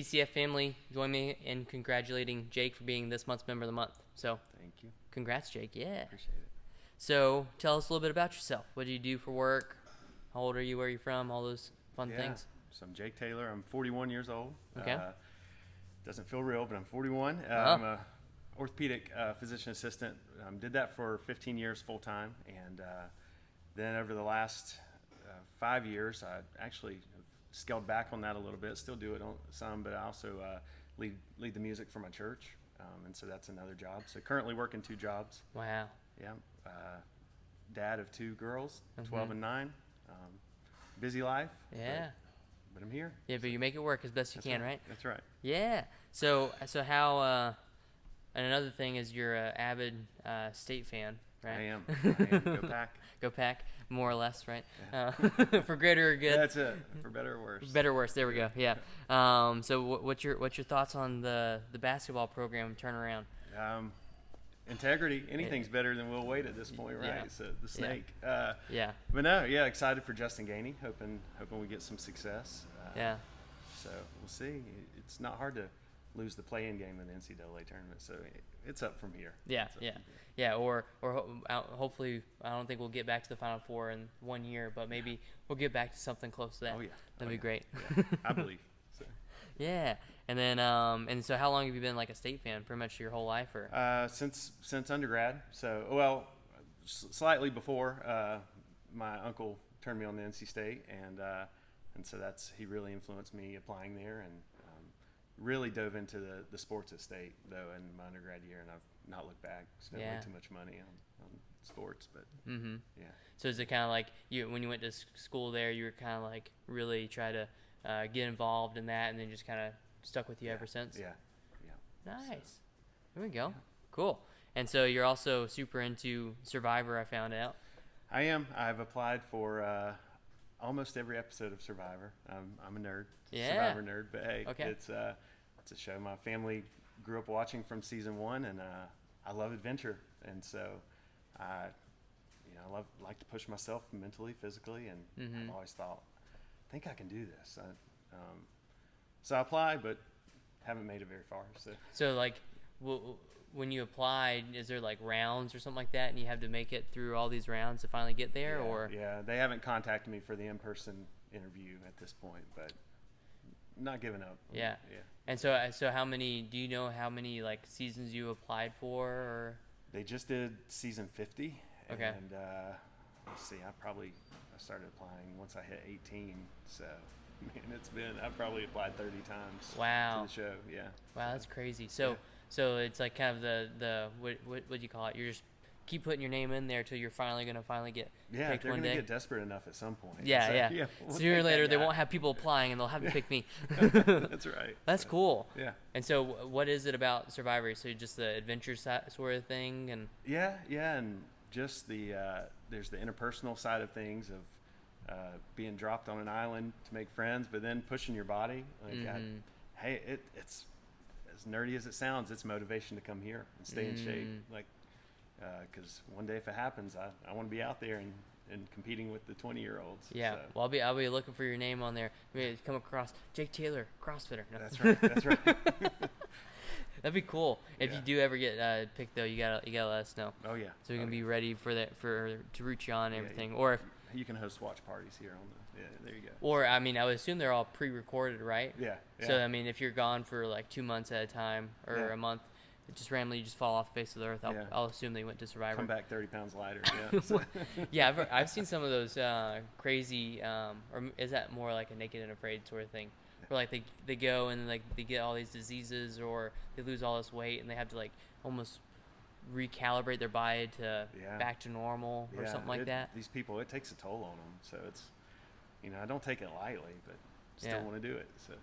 TCF family, join me in congratulating Jake for being this month's member of the month. So, Thank you. congrats, Jake. Yeah. Appreciate it. So, tell us a little bit about yourself. What do you do for work? How old are you? Where are you from? All those fun things. So I'm Jake Taylor. I'm 41 years old. Okay. Doesn't feel real, but I'm 41. Oh. I'm a orthopedic physician assistant. Did that for 15 years full time, and then over the last 5 years, I actually have scaled back on that a little bit. Still do it on some, but I also lead the music for my church, and so that's another job. So currently working 2 jobs. Wow. Yeah. Dad of 2 girls, 12 and 9. Busy life. Yeah. But I'm here. Yeah, but you make it work as best you That's can, right? That's right. Yeah. So how? And another thing is you're an avid state fan, right? I am. Go Pack. Go Pack, more or less, right? Yeah. For greater or good. That's it. For better or worse. Better or worse. There we go. Yeah. So what's your thoughts on the basketball program turnaround? Integrity. Anything's better than Will Wade at this point, right? Yeah. So the snake. Yeah. But no, yeah, excited for Justin Gainey. Hoping we get some success. Yeah. So we'll see. It's not hard to lose the play-in game in the NCAA tournament. So it's up from here. Yeah. It's up Yeah. from here. Yeah. Hopefully, I don't think we'll get back to the Final Four in 1 year, but maybe we'll get back to something close to that. Oh yeah. That'd be great. Yeah. I believe. So. Yeah. And then and so how long have you been like a state fan? Pretty much your whole life, or? Since undergrad. So slightly before my uncle turned me on to NC State, and so he really influenced me applying there, and really dove into the sports at State though in my undergrad year, and I've not looked back. Spent way too much money on sports, but yeah. So is it kind of like when you went to school there, you were kind of like really try to get involved in that, and then just kind of stuck with you ever since? Yeah. Nice. So, There we go. Cool. And so you're also super into Survivor, I found out. I am. I've applied for almost every episode of Survivor. I'm a nerd. Yeah. Survivor nerd, but hey, Okay. it's a show my family grew up watching from season 1, and I love adventure, and so I like to push myself mentally, physically, and I've always thought, I think I can do this. So I applied, but haven't made it very far. So like, when you applied, is there like rounds or something like that, and you have to make it through all these rounds to finally get there, or? Yeah, they haven't contacted me for the in-person interview at this point, but not giving up. Yeah. Yeah. And so how many? Do you know how many like seasons you applied for? Or? They just did season 50. Okay. And let's see, I started applying once I hit 18. So, man, I've probably applied 30 times. Wow. To the show. Yeah. Wow, that's crazy. So it's like kind of the what do you call it? You're just keep putting your name in there till you're finally gonna get Yeah, picked they're one gonna day. get desperate enough at some point. Yeah, So, yeah. we'll Sooner or take that later, they guy. won't have people applying, and they'll have to pick me. That's right. That's cool. Yeah. And so, what is it about Survivor? So just the adventure sort of thing, and Yeah, and just there's the interpersonal side of things of being dropped on an island to make friends, but then pushing your body. Like, hey, it's as nerdy as it sounds. It's motivation to come here and stay in shape. Like, because one day if it happens, I want to be out there and competing with the 20-year-olds. yeah. So. Well, I'll be looking for your name on there. Maybe come across Jake Taylor, CrossFitter. No. That's right. That's right. That'd be cool. If Yeah. you do ever get picked, though, you gotta let us know. Oh yeah. So we can Oh, be yeah. ready for that to root you on and Yeah, everything. yeah. Or if You can host watch parties here on the. Yeah, there you go. Or I mean, I would assume they're all pre-recorded, right? Yeah. So I mean, if you're gone for like 2 months at a time or Yeah. a month, it just randomly you just fall off the face of the earth. Yeah. I'll assume they went to Survivor. Come back 30 pounds lighter. Yeah. So- Yeah, I've seen some of those crazy, or is that more like a Naked and Afraid sort of thing, where like they go and like they get all these diseases or they lose all this weight and they have to like almost recalibrate their body to Yeah. back to normal or something like that. These people, it takes a toll on them. So it's, I don't take it lightly, but still Yeah. want to do it. So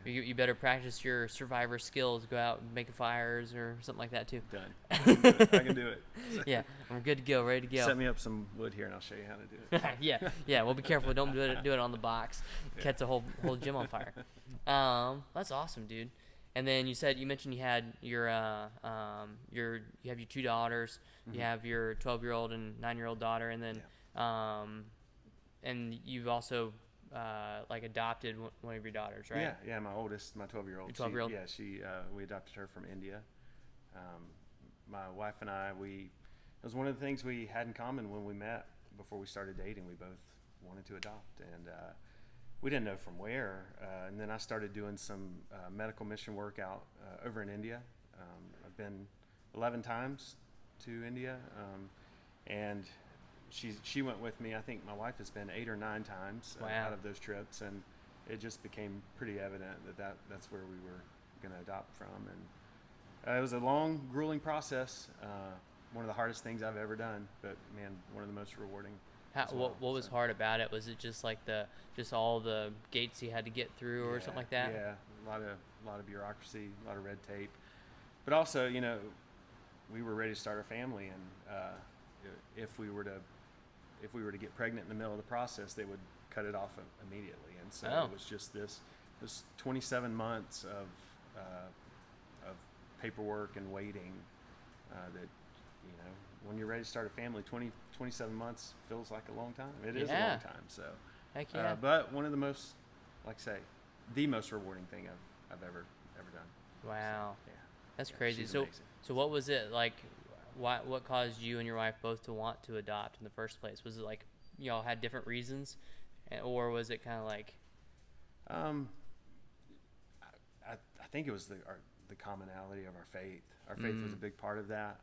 You better practice your Survivor skills. Go out and make fires or something like that too. done. I can do it. I can do it. So Yeah, I'm good to go, ready to go. set me up some wood here, and I'll show you how to do it. yeah. Well, be careful. Don't do it on the box. Yeah. Catch the whole gym on fire. That's awesome, dude. And then you mentioned you had you have your 2 daughters. You have your 12-year-old and 9-year-old daughter, and then and you've also like adopted one of your daughters, right? Yeah, my oldest, my 12-year-old. Your 12-year-old. We adopted her from India. My wife and I, it was one of the things we had in common when we met before we started dating. We both wanted to adopt, and we didn't know from where. And then I started doing some medical mission work out over in India. I've been 11 times to India, and she went with me. I think my wife has been 8 or 9 times out of those trips, and it just became pretty evident that's where we were going to adopt from. And it was a long, grueling process. One of the hardest things I've ever done, but man, one of the most rewarding. What was hard about it? Was it just like just all the gates you had to get through, or something like that? Yeah, a lot of bureaucracy, a lot of red tape, but also, we were ready to start a family, and if we were to get pregnant in the middle of the process, they would cut it off immediately. And so it was just this 27 months of paperwork and waiting that, when you're ready to start a family, 27 months feels like a long time. It is a long time. So, heck yeah. But one of the most, the most rewarding thing I've ever done. Wow. So, that's crazy. So what was it like? What caused you and your wife both to want to adopt in the first place? Was it like y'all had different reasons, or was it kind of like? I think it was the commonality of our faith. Our faith was a big part of that.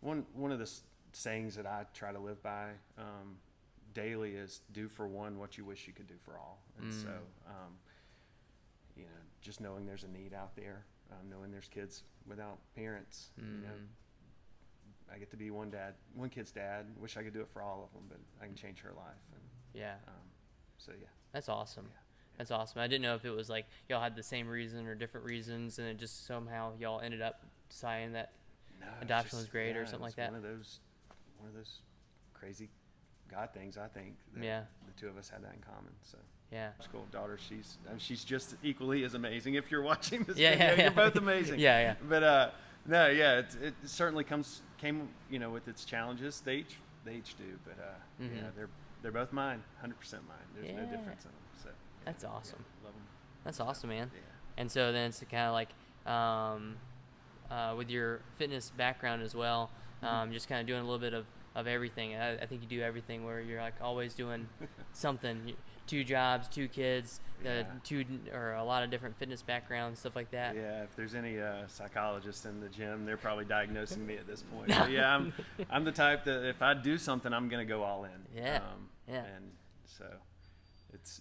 One of the sayings that I try to live by daily is do for one what you wish you could do for all. And so, just knowing there's a need out there, knowing there's kids without parents, I get to be one kid's dad. Wish I could do it for all of them, but I can change her life. And, That's awesome. Yeah. That's awesome. I didn't know if it was like y'all had the same reason or different reasons, and it just somehow y'all ended up deciding that adoption was great or something like that. One of those crazy God things. I think that the two of us had that in commme. So it's cool. Daughter, she's just equally as amazing. If you're watching this video, you're both amazing. But it certainly came with its challenges. They each do. But they're both mine, 100% mine. There's no difference in them. So that's awesome. Love them. That's awesome, man. Yeah. And so then it's kind of like with your fitness background as well, just kind of doing a little bit of everything. I think you do everything where you're like always doing something. 2 jobs, 2 kids, 2 or a lot of different fitness backgrounds, stuff like that. Yeah, if there's any psychologists in the gym, they're probably diagnosing me at this point. But yeah, I'm the type that if I do something, I'm gonna go all in. And so it's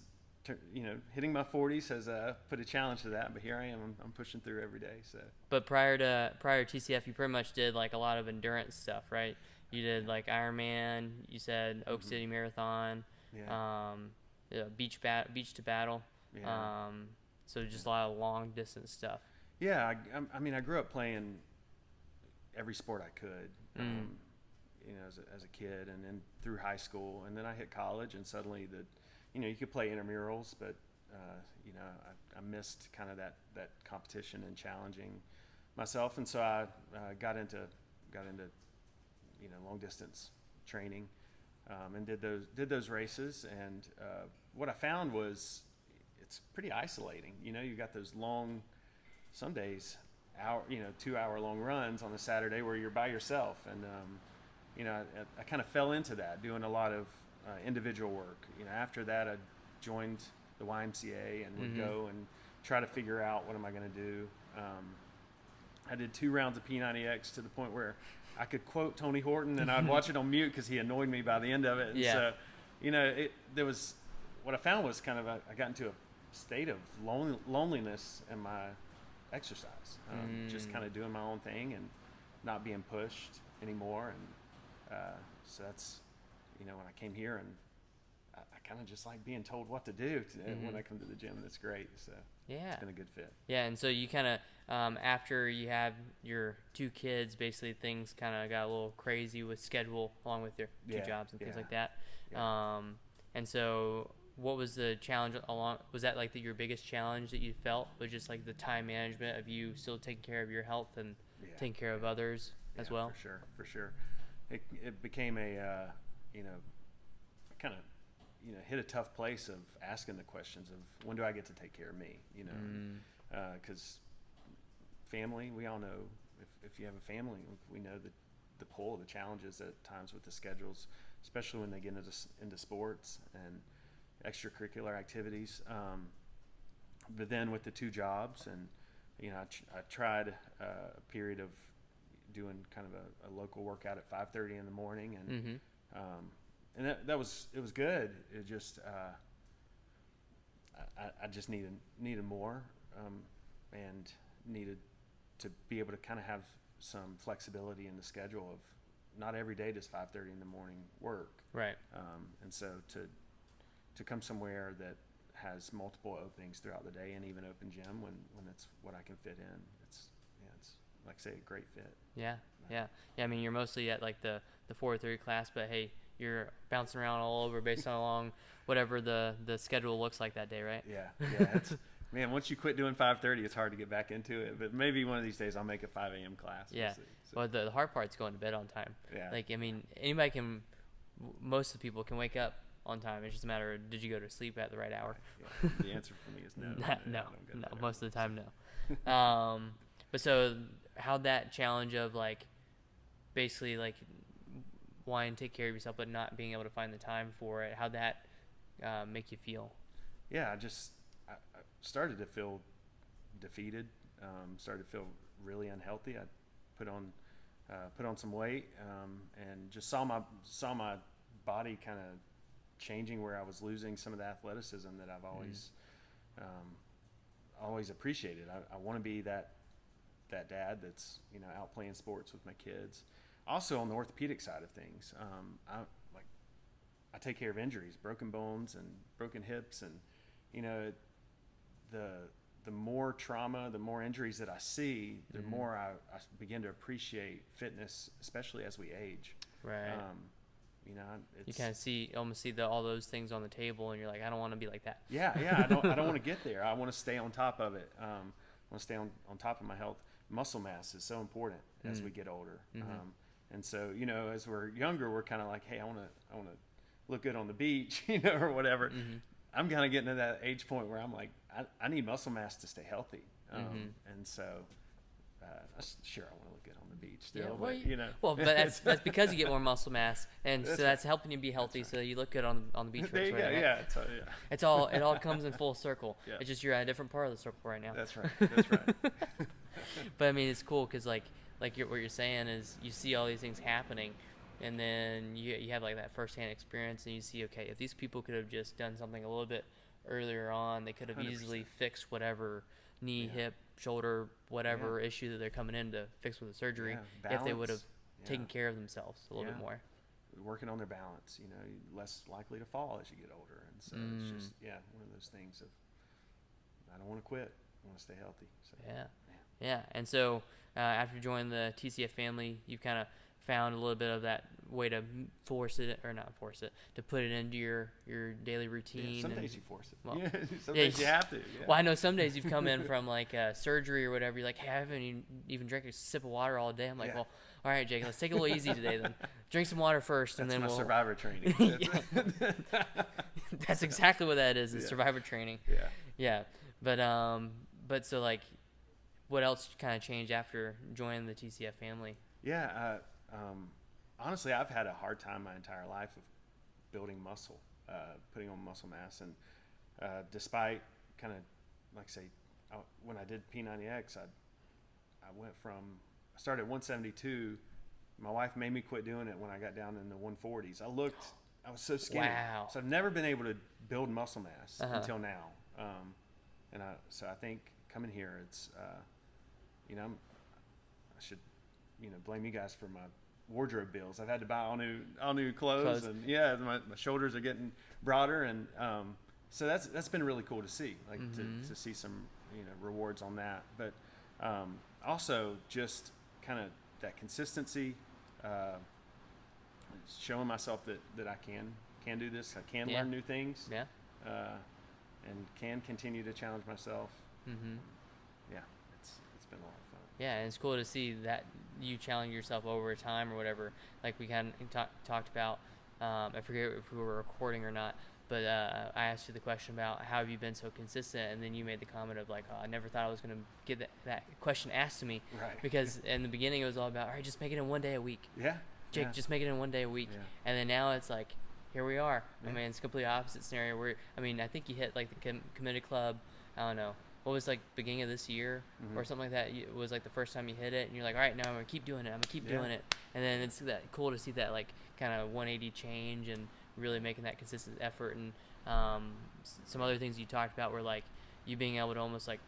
hitting my 40s has put a challenge to that, but here I am. I'm pushing through every day. So. But prior to TCF, you pretty much did like a lot of endurance stuff, right? You did like Ironman. You said Oak City Marathon. Beach to Battle. So just a lot of long distance stuff. Yeah, I grew up playing every sport I could. As a kid, and then through high school, and then I hit college, and suddenly you could play intramurals, but I missed kind of that competition and challenging myself, and so I got into long distance training, and did those races, and what I found was it's pretty isolating. You got those long, some days 2-hour long runs on a Saturday where you're by yourself, and I kind of fell into that, doing a lot of individual work. After that, I joined the YMCA and would go and try to figure out what am I going to do. I did 2 rounds of P90X to the point where I could quote Tony Horton, and I'd watch it on mute because he annoyed me by the end of it. And so, there was what I found was kind of I got into a state of loneliness in my exercise, just kind of doing my own thing and not being pushed anymore. And so that's when I came here, and I kind of just like being told what to do when I come to the gym. That's great. So it's been a good fit. Yeah, and so you kind of after you had your 2 kids, basically things kind of got a little crazy with schedule, along with your 2 jobs and things like that. And so what was the challenge was that like your biggest challenge that you felt was just like the time management of you still taking care of your health and taking care of others as well? For sure. It became a kind of hit a tough place of asking the questions of when do I get to take care of me, because family, we all know if you have a family, we know the pull, the challenges at times with the schedules, especially when they get into sports and extracurricular activities. But then with the 2 jobs, and I tried a period of doing kind of a local workout at 5:30 in the morning, and and it was good. It just I just needed more, and needed to be able to kind of have some flexibility in the schedule of not every day does 5:30 in the morning work. Right. And so to come somewhere that has multiple openings throughout the day, and even open gym when it's what I can fit in, it's like I say, a great fit. Yeah. I mean, you're mostly at like the 4:30 class, but hey, you're bouncing around all over based on along whatever the schedule looks like that day, right? Yeah. It's man, once you quit doing 5:30, it's hard to get back into it. But maybe one of these days I'll make a 5 a.m. class. Yeah. So. Well, the hard part's going to bed on time. Yeah. Like, I mean, most of the people can wake up on time. It's just a matter of, did you go to sleep at the right hour? Yeah. The answer for me is no. No, most of the time, no. But so how'd that challenge of like, basically like wanting to take care of yourself, but not being able to find the time for it, how'd that make you feel? Yeah, I started to feel defeated, started to feel really unhealthy. I put on some weight, and just saw my body kind of changing, where I was losing some of the athleticism that I've always appreciated. I want to be that dad that's out playing sports with my kids. Also on the orthopedic side of things, I take care of injuries, broken bones and broken hips, and the more trauma, the more injuries that I see, the more I begin to appreciate fitness, especially as we age. Right. You kind of almost see all those things on the table, and you're like, I don't want to be like that. Yeah. I don't want to get there. I want to stay on top of it. I want to stay on top of my health. Muscle mass is so important as we get older. And so, as we're younger, we're kind of like, hey, I want to look good on the beach, or whatever. I'm kind of getting to that age point where I'm like, I need muscle mass to stay healthy. And so, sure, I want to look good on the beach still, Well, but that's because you get more muscle mass, and so that's helping you be healthy, so you look good on the beach. There you go. Right? Yeah. It all comes in full circle. Yeah. It's just you're at a different part of the circle right now. That's right. But I mean, it's cool because what you're saying is you see all these things happening, and then you have like that firsthand experience, and you see, okay, if these people could have just done something a little bit earlier on, they could have 100%. Easily fixed whatever knee, hip, shoulder, whatever issue that they're coming in to fix with the surgery, if they would have taken care of themselves a little bit more. Working on their balance, less likely to fall as you get older. And so it's just, one of those things of, I don't want to quit. I want to stay healthy. So, Yeah. And so after joining the TCF family, you've kind of found a little bit of that way to to put it into your daily routine. Some days you force it. Well, some days you have to. Yeah. Well, I know some days you've come in from like surgery or whatever. You're like, hey, I haven't even drank a sip of water all day. I'm like, well, all right, Jake, let's take it a little easy today then. Drink some water first, and then we'll survivor training. That's exactly what that is. It's survivor training. Yeah. But so like, what else kind of changed after joining the TCF family? Yeah. Honestly, I've had a hard time my entire life of building muscle, putting on muscle mass. And despite kind of, like say, when I did P90X, I started at 172. My wife made me quit doing it when I got down in the 140s. I was so skinny. Wow. So I've never been able to build muscle mass until now. So I think coming here, it's, I should, blame you guys for my wardrobe bills. I've had to buy all new clothes. And my shoulders are getting broader, and so that's been really cool to see, like to see some rewards on that. But also just kind of that consistency, showing myself that I can do this. I can learn new things. And can continue to challenge myself. It's been a lot of fun. Yeah, and it's cool to see that you challenge yourself over time or whatever. Like we kind of talked about, I forget if we were recording or not, But I asked you the question about how have you been so consistent, and then you made the comment of like, oh, I never thought I was going to get that question asked to me. Right. Because in the beginning it was all about, all right, just make it in one day a week. Yeah. Jake, just make it in one day a week. Yeah. And then now it's like, here we are. Yeah. I mean, it's a completely opposite scenario where, I mean, I think you hit like the committed club, I don't know, what was like beginning of this year or something like that. It was like the first time you hit it and you're like, all right, now I'm going to keep doing it. I'm going to keep doing it. And then it's that cool to see that like kind of 180 change and really making that consistent effort. And some other things you talked about were like you being able to almost like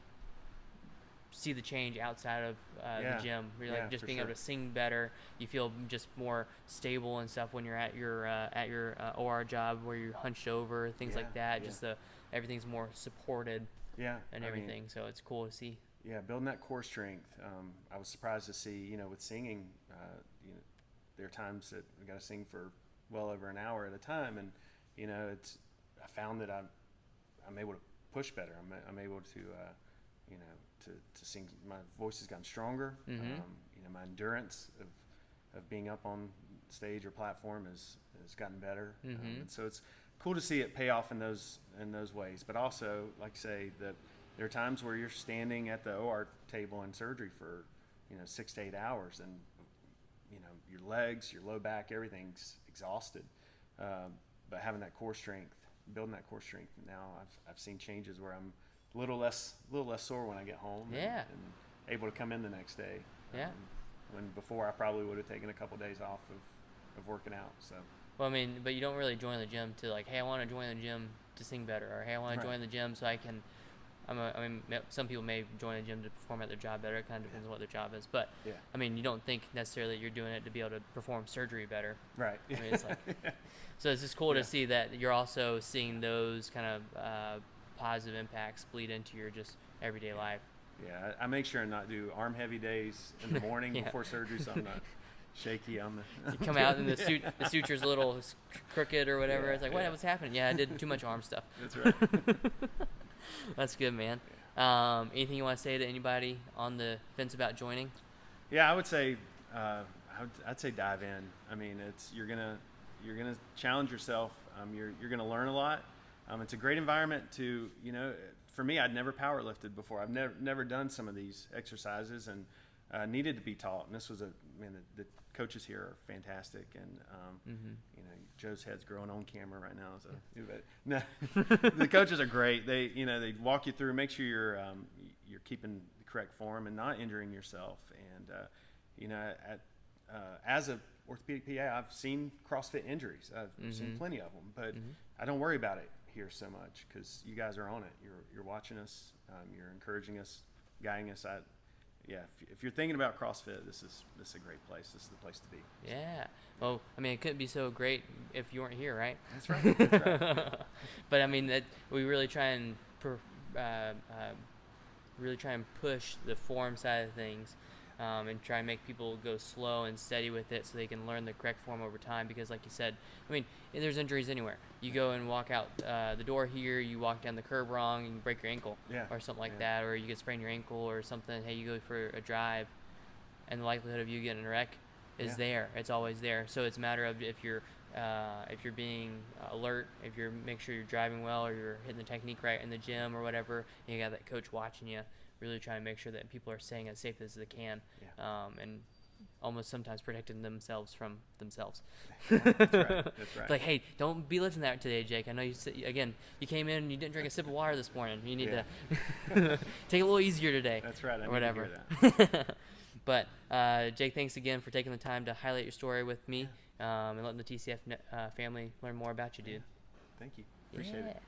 see the change outside of the gym. You're like just being able to sing better. You feel just more stable and stuff when you're at your OR job where you're hunched over, things like that. Just everything's more supported. And everything. So it's cool to see. Yeah, building that core strength. I was surprised to see, with singing, there are times that we got to sing for well over an hour at a time, and I found that I'm able to push better. I'm able to to sing. My voice has gotten stronger. My endurance of being up on stage or platform has gotten better. And so it's cool to see it pay off in those ways. But also, like I say, that there are times where you're standing at the OR table in surgery for 6 to 8 hours, and your legs, your low back, everything's exhausted. But having that core strength, building that core strength, now I've seen changes where I'm a little less sore when I get home. And able to come in the next day. When before I probably would have taken a couple days off of working out. So. Well, I mean, but you don't really join the gym to like, hey, I want to join the gym to sing better, or hey, I want to join the gym so I can. I mean, some people may join a gym to perform at their job better. It kind of depends on what their job is. But I mean, you don't think necessarily that you're doing it to be able to perform surgery better. Right. I mean, it's like, so it's just cool to see that you're also seeing those kind of positive impacts bleed into your just everyday life. Yeah, I make sure and not do arm heavy days in the morning before surgery, so I'm not shaky on the. You come out and the suture's a little crooked or whatever. It's like, what's happening? Yeah, I did too much arm stuff. That's right. That's good, man. Anything you want to say to anybody on the fence about joining? Yeah, I would say, I'd say dive in. I mean, you're gonna challenge yourself. You're gonna learn a lot. It's a great environment to, for me, I'd never power lifted before. I've never done some of these exercises and needed to be taught. And this was the coaches here are fantastic. And, Joe's head's growing on camera right now. So, no, the coaches are great. They walk you through, make sure you're keeping the correct form and not injuring yourself. And, as a orthopedic PA, I've seen CrossFit injuries. I've seen plenty of them, but I don't worry about it here so much because you guys are on it. You're watching us. You're encouraging us, guiding us. If you're thinking about CrossFit, this is a great place. This is the place to be. Yeah. Well, I mean, it couldn't be so great if you weren't here, right? That's right. That's right. But I mean, that we really try and push the form side of things. And try and make people go slow and steady with it so they can learn the correct form over time. Because like you said, I mean, there's injuries anywhere. You go and walk out the door here, you walk down the curb wrong and you break your ankle or something like that, or you get sprained your ankle or something. Hey, you go for a drive and the likelihood of you getting a wreck is there. It's always there. So it's a matter of if you're being alert, if you're make sure you're driving well or you're hitting the technique right in the gym or whatever, and you got that coach watching you, really trying to make sure that people are staying as safe as they can, and almost sometimes protecting themselves from themselves. That's right. That's right. Like, hey, don't be lifting that today, Jake. I know you came in and you didn't drink a sip of water this morning. You need to take it a little easier today. That's right. Or whatever. But Jake, thanks again for taking the time to highlight your story with me and letting the TCF family learn more about you, dude. Thank you. Appreciate it.